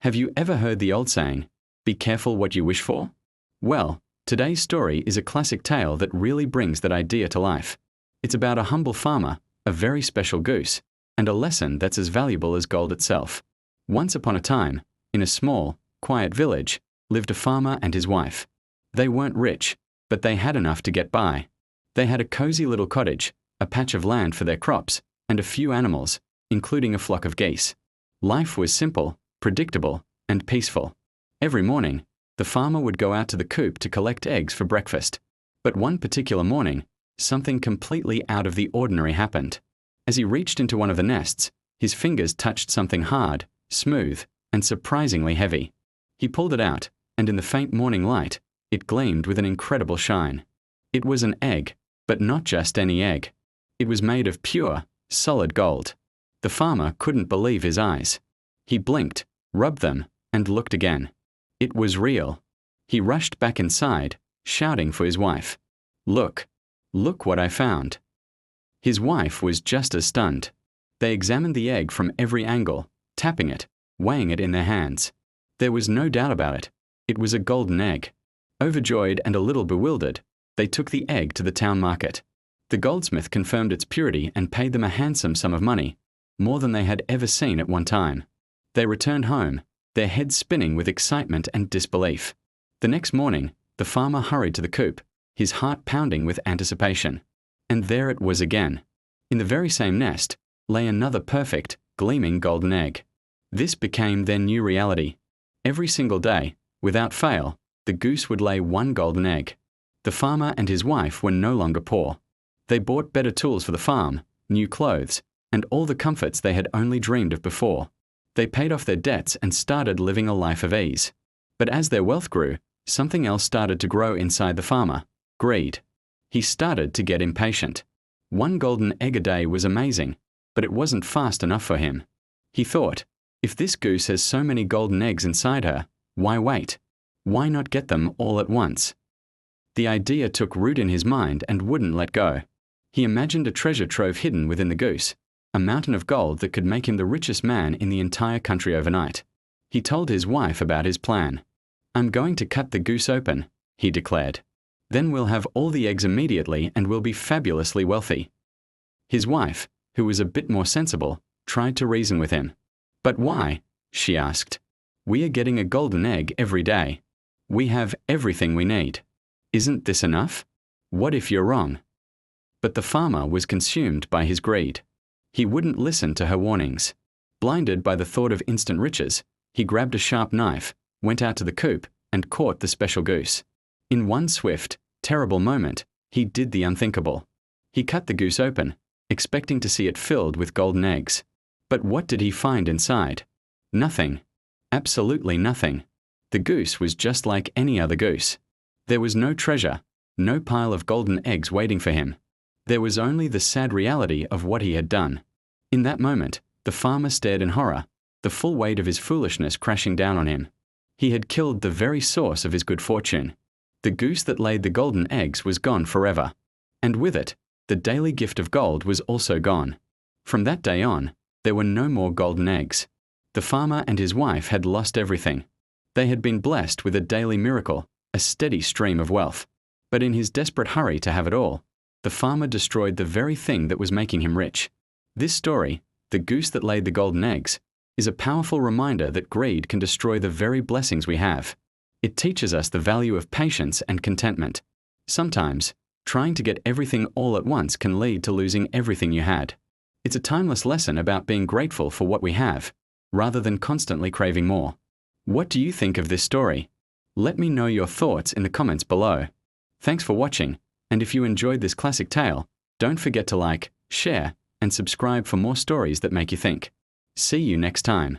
Have you ever heard the old saying, "Be careful what you wish for"? Well, today's story is a classic tale that really brings that idea to life. It's about a humble farmer, a very special goose, and a lesson that's as valuable as gold itself. Once upon a time, in a small, quiet village, lived a farmer and his wife. They weren't rich, but they had enough to get by. They had a cozy little cottage, a patch of land for their crops, and a few animals, including a flock of geese. Life was simple, predictable, and peaceful. Every morning, the farmer would go out to the coop to collect eggs for breakfast. But one particular morning, something completely out of the ordinary happened. As he reached into one of the nests, his fingers touched something hard, smooth, and surprisingly heavy. He pulled it out, and in the faint morning light, it gleamed with an incredible shine. It was an egg, but not just any egg. It was made of pure, solid gold. The farmer couldn't believe his eyes. He blinked, rubbed them, and looked again. It was real. He rushed back inside, shouting for his wife. Look what I found." His wife was just as stunned. They examined the egg from every angle, tapping it, weighing it in their hands. There was no doubt about it. It was a golden egg. Overjoyed and a little bewildered, they took the egg to the town market. The goldsmith confirmed its purity and paid them a handsome sum of money, more than they had ever seen at one time. They returned home, their heads spinning with excitement and disbelief. The next morning, the farmer hurried to the coop, his heart pounding with anticipation. And there it was again. In the very same nest lay another perfect, gleaming golden egg. This became their new reality. Every single day, without fail, the goose would lay one golden egg. The farmer and his wife were no longer poor. They bought better tools for the farm, new clothes, and all the comforts they had only dreamed of before. They paid off their debts and started living a life of ease. But as their wealth grew, something else started to grow inside the farmer: greed. He started to get impatient. One golden egg a day was amazing, but it wasn't fast enough for him. He thought, if this goose has so many golden eggs inside her, why wait? Why not get them all at once? The idea took root in his mind and wouldn't let go. He imagined a treasure trove hidden within the goose, a mountain of gold that could make him the richest man in the entire country overnight. He told his wife about his plan. "I'm going to cut the goose open," he declared. "Then we'll have all the eggs immediately and we'll be fabulously wealthy." His wife, who was a bit more sensible, tried to reason with him. "But why?" she asked. "We are getting a golden egg every day. We have everything we need. Isn't this enough? What if you're wrong?" But the farmer was consumed by his greed. He wouldn't listen to her warnings. Blinded by the thought of instant riches, he grabbed a sharp knife, went out to the coop, and caught the special goose. In one swift, terrible moment, he did the unthinkable. He cut the goose open, expecting to see it filled with golden eggs. But what did he find inside? Nothing. Absolutely nothing. The goose was just like any other goose. There was no treasure, no pile of golden eggs waiting for him. There was only the sad reality of what he had done. In that moment, the farmer stared in horror, the full weight of his foolishness crashing down on him. He had killed the very source of his good fortune. The goose that laid the golden eggs was gone forever. And with it, the daily gift of gold was also gone. From that day on, there were no more golden eggs. The farmer and his wife had lost everything. They had been blessed with a daily miracle, a steady stream of wealth. But in his desperate hurry to have it all, the farmer destroyed the very thing that was making him rich. This story, The Goose That Laid the Golden Eggs, is a powerful reminder that greed can destroy the very blessings we have. It teaches us the value of patience and contentment. Sometimes, trying to get everything all at once can lead to losing everything you had. It's a timeless lesson about being grateful for what we have, rather than constantly craving more. What do you think of this story? Let me know your thoughts in the comments below. Thanks for watching, and if you enjoyed this classic tale, don't forget to like, share, and subscribe for more stories that make you think. See you next time.